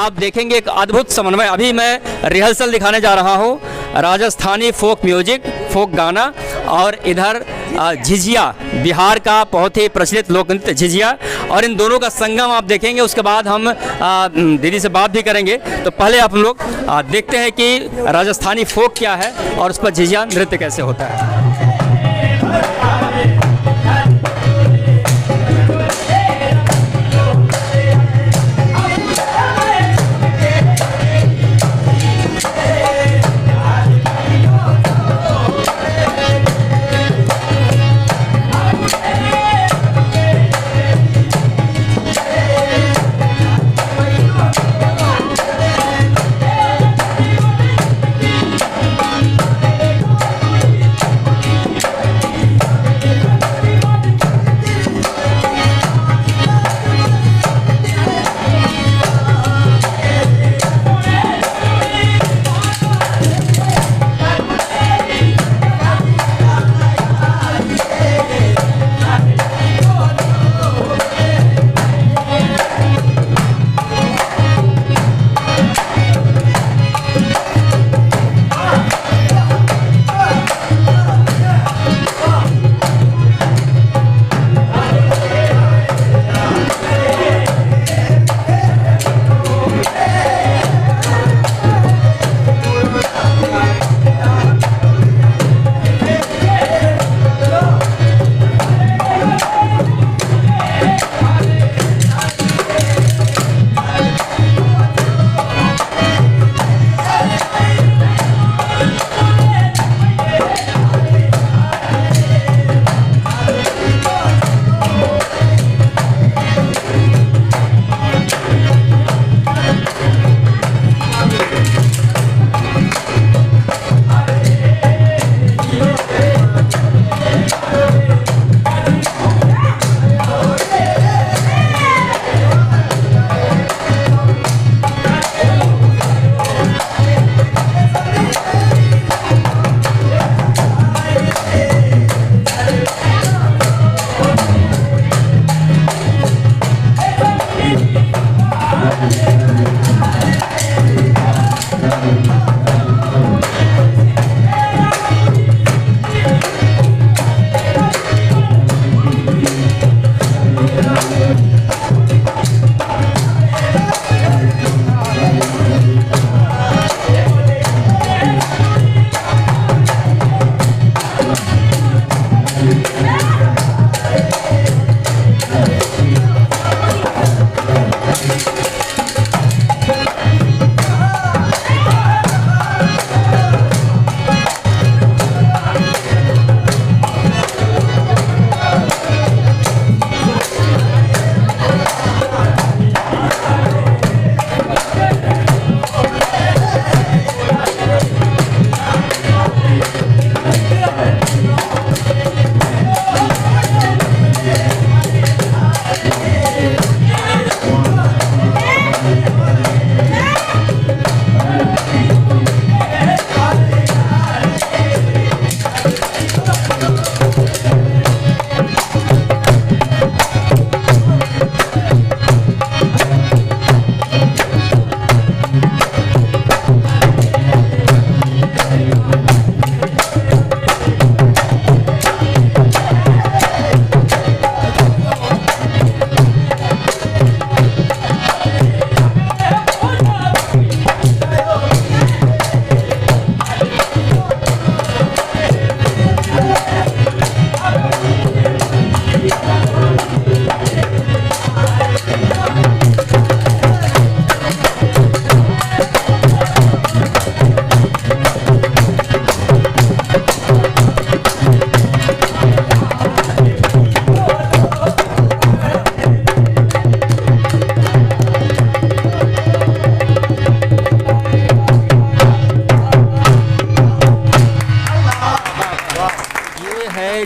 आप देखेंगे एक अद्भुत समन्वय। अभी मैं रिहर्सल दिखाने जा रहा हूँ, राजस्थानी फोक म्यूजिक, फोक गाना, और इधर झिझिया, बिहार का बहुत ही प्रचलित लोक नृत्य झिझिया, और इन दोनों का संगम आप देखेंगे। उसके बाद हम दीदी से बात भी करेंगे। तो पहले आप लोग देखते हैं कि राजस्थानी फोक क्या है और उस पर झिझिया नृत्य कैसे होता है।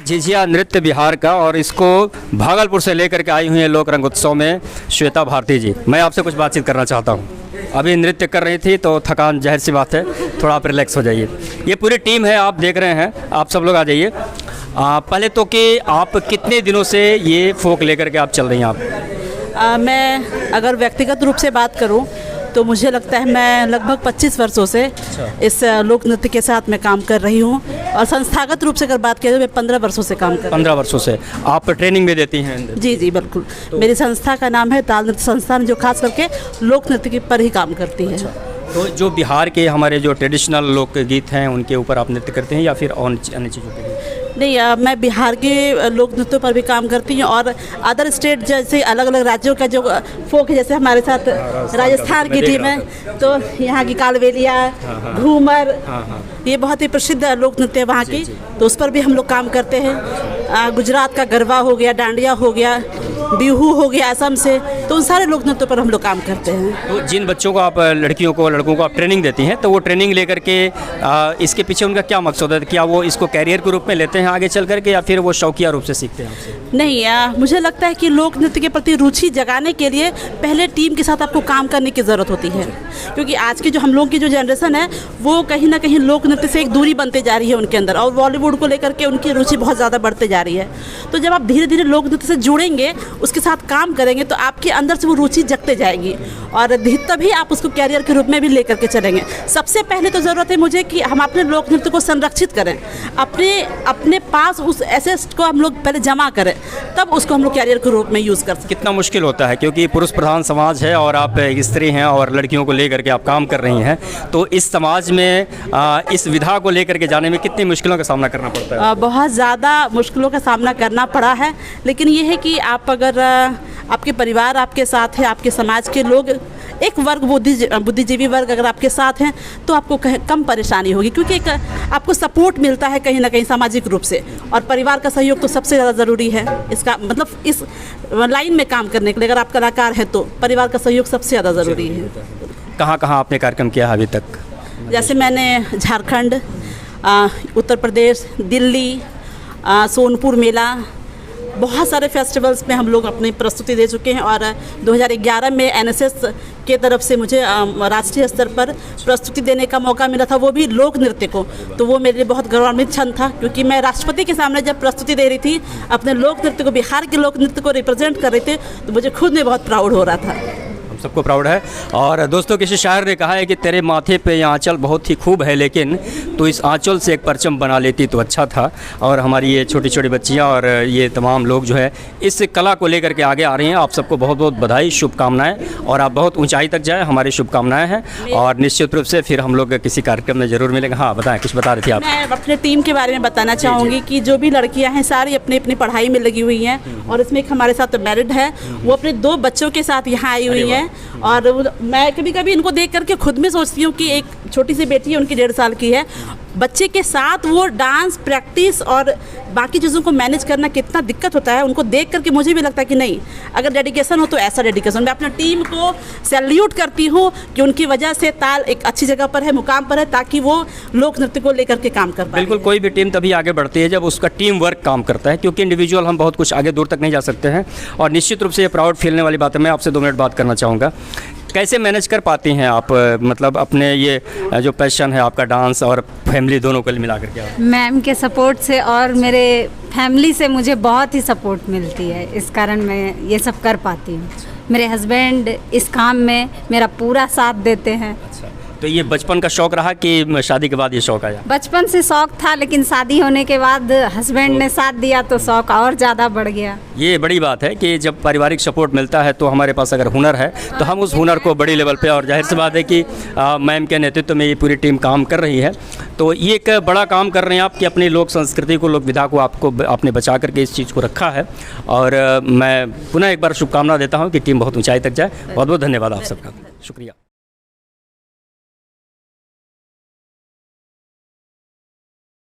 झिझिया नृत्य बिहार का, और इसको भागलपुर से लेकर के आई हुई है लोक रंग उत्सव में श्वेता भारती जी। मैं आपसे कुछ बातचीत करना चाहता हूँ। अभी नृत्य कर रही थी तो थकान जाहिर सी बात है, थोड़ा आप रिलैक्स हो जाइए। ये पूरी टीम है, आप देख रहे हैं, आप सब लोग आ जाइए। पहले तो कि आप कितने दिनों से ये फोक लेकर के आप चल रही हैं? आप मैं अगर व्यक्तिगत रूप से बात करूं तो मुझे लगता है मैं लगभग 25 वर्षों से इस लोक नृत्य के साथ मैं काम कर रही हूँ। और संस्थागत रूप से अगर बात करें तो मैं 15 वर्षों से काम कर रही हूँ। 15 वर्षों से आप ट्रेनिंग भी देती हैं? जी जी बिल्कुल। मेरी संस्था का नाम है ताल नृत्य संस्थान, जो खास करके लोक नृत्य के पर ही काम करती है। तो जो बिहार के हमारे जो ट्रेडिशनल लोकगीत हैं उनके ऊपर आप नृत्य करते हैं या फिर अन्य चीज़ों के लिए? नहीं, मैं बिहार के लोक नृत्यों पर भी काम करती हूँ और अदर स्टेट जैसे अलग अलग राज्यों का जो फोक है, जैसे हमारे साथ राजस्थान की टीम है तो यहाँ की कालबेलिया, घूमर, ये बहुत ही प्रसिद्ध लोक नृत्य है वहाँ की, तो उस पर भी हम लोग काम करते हैं। गुजरात का गरबा हो गया, डांडिया हो गया, बिहू हो गया असम से, तो उन सारे लोक नृत्यों पर हम लोग काम करते हैं। तो जिन बच्चों को आप लड़कियों को लड़कों को आप ट्रेनिंग देती हैं तो वो ट्रेनिंग लेकर के इसके पीछे उनका क्या मकसद है? क्या वो इसको कैरियर के रूप में लेते हैं आगे चल करके या फिर वो शौकिया रूप से सीखते हैं आपसे? नहीं, मुझे लगता है कि लोक नृत्य के प्रति रुचि जगाने के लिए पहले टीम के साथ आपको काम करने की ज़रूरत होती है, क्योंकि आज की जो हम लोग की जो जनरेशन है वो कहीं ना कहीं लोक नृत्य से एक दूरी बनते जा रही है उनके अंदर, और बॉलीवुड को लेकर के उनकी रुचि बहुत ज़्यादा बढ़ते जा रही है। तो जब आप धीरे धीरे लोक नृत्य से जुड़ेंगे, उसके साथ काम करेंगे, तो आपके अंदर से वो रुचि जगते जाएगी और तभी आप उसको कैरियर के रूप में भी लेकर के चलेंगे। सबसे पहले तो ज़रूरत है मुझे कि हम अपने लोक नृत्य को संरक्षित करें, अपने पास उस एसेट को हम लोग पहले जमा करें, तब उसको हम लोग कैरियर के रूप में यूज़ कर सकते। कितना मुश्किल होता है, क्योंकि पुरुष प्रधान समाज है और आप एक स्त्री हैं और लड़कियों को लेकर के आप काम कर रही हैं, तो इस समाज में इस विधा को लेकर के जाने में कितनी मुश्किलों का सामना करना पड़ता है? बहुत ज़्यादा मुश्किलों का सामना करना पड़ा है, लेकिन ये है कि आप अगर आपके परिवार आपके साथ है, आपके समाज के लोग, एक वर्ग बुद्धिजीवी वर्ग अगर आपके साथ हैं, तो आपको कम परेशानी होगी, क्योंकि एक आपको सपोर्ट मिलता है कहीं ना कहीं सामाजिक रूप से, और परिवार का सहयोग तो सबसे ज़्यादा ज़रूरी है। इसका मतलब इस लाइन में काम करने के लिए अगर आप कलाकार हैं तो परिवार का सहयोग सबसे ज़्यादा ज़रूरी है। कहाँ कहाँ आपने कार्यक्रम किया अभी तक? जैसे मैंने झारखंड, उत्तर प्रदेश, दिल्ली, सोनपुर मेला, बहुत सारे फेस्टिवल्स में हम लोग अपनी प्रस्तुति दे चुके हैं, और 2011 में एनएसएस के तरफ से मुझे राष्ट्रीय स्तर पर प्रस्तुति देने का मौका मिला था, वो भी लोक नृत्य को। तो वो मेरे लिए बहुत गौरवान्वित क्षण था, क्योंकि मैं राष्ट्रपति के सामने जब प्रस्तुति दे रही थी अपने लोक नृत्य को, बिहार के लोक नृत्य को रिप्रेजेंट कर रहे थे, तो मुझे खुद में बहुत प्राउड हो रहा था। सबको प्राउड है। और दोस्तों, किसी शायर ने कहा है कि तेरे माथे पे ये आंचल बहुत ही खूब है, लेकिन तो इस आंचल से एक परचम बना लेती तो अच्छा था। और हमारी ये छोटी छोटी बच्चियां और ये तमाम लोग जो है इस कला को लेकर के आगे आ रही हैं। आप सबको बहुत बहुत बधाई, शुभकामनाएं, और आप बहुत ऊंचाई तक जाएं, हमारी शुभकामनाएं हैं। और निश्चित रूप से फिर हम लोग किसी कार्यक्रम में ज़रूर मिलेंगे। हाँ बताएं, कुछ बता रही थी आप? मैं अपने टीम के बारे में बताना चाहूँगी कि जो भी लड़कियाँ हैं सारी अपनी अपनी पढ़ाई में लगी हुई हैं, और इसमें एक हमारे साथ मैरिड है, वो अपने 2 बच्चों के साथ यहाँ आई हुई हैं। और मैं कभी कभी इनको देख करके खुद में सोचती हूँ कि एक छोटी सी बेटी है, उनकी 1.5 साल की है, बच्चे के साथ वो डांस प्रैक्टिस और बाकी चीज़ों को मैनेज करना कितना दिक्कत होता है। उनको देख करके मुझे भी लगता है कि नहीं, अगर डेडिकेशन हो तो ऐसा डेडिकेशन। मैं अपना टीम को सैल्यूट करती हूँ कि उनकी वजह से ताल एक अच्छी जगह पर है, मुकाम पर है, ताकि वो लोक नृत्य को लेकर के काम कर पाए। बिल्कुल, कोई भी टीम तभी आगे बढ़ती है जब उसका टीम वर्क काम करता है, क्योंकि इंडिविजुअल हम बहुत कुछ आगे दूर तक नहीं जा सकते हैं। और निश्चित रूप से ये प्राउड फीलने वाली बात है। मैं आपसे 2 मिनट बात करना चाहूँगा, कैसे मैनेज कर पाती हैं आप, मतलब अपने ये जो पैशन है आपका डांस और फैमिली दोनों को मिला करके? मैम के सपोर्ट से और मेरे फैमिली से मुझे बहुत ही सपोर्ट मिलती है, इस कारण मैं ये सब कर पाती हूँ। मेरे हस्बैंड इस काम में मेरा पूरा साथ देते हैं। तो ये बचपन का शौक रहा कि शादी के बाद ये शौक आया? बचपन से शौक था, लेकिन शादी होने के बाद हस्बैंड ने साथ दिया तो शौक और ज़्यादा बढ़ गया। ये बड़ी बात है कि जब पारिवारिक सपोर्ट मिलता है तो हमारे पास अगर हुनर है तो हम उस हुनर को बड़ी लेवल पे, और जाहिर सी बात है कि मैम के नेतृत्व में ये पूरी टीम काम कर रही है, तो ये एक बड़ा काम कर रहे हैं आप कि अपनी लोक संस्कृति को, लोक विधा को आपने बचा करके इस चीज़ को रखा है। और मैं पुनः एक बार शुभकामना देता हूँ कि टीम बहुत ऊँचाई तक जाए। बहुत बहुत धन्यवाद आप सबका, शुक्रिया।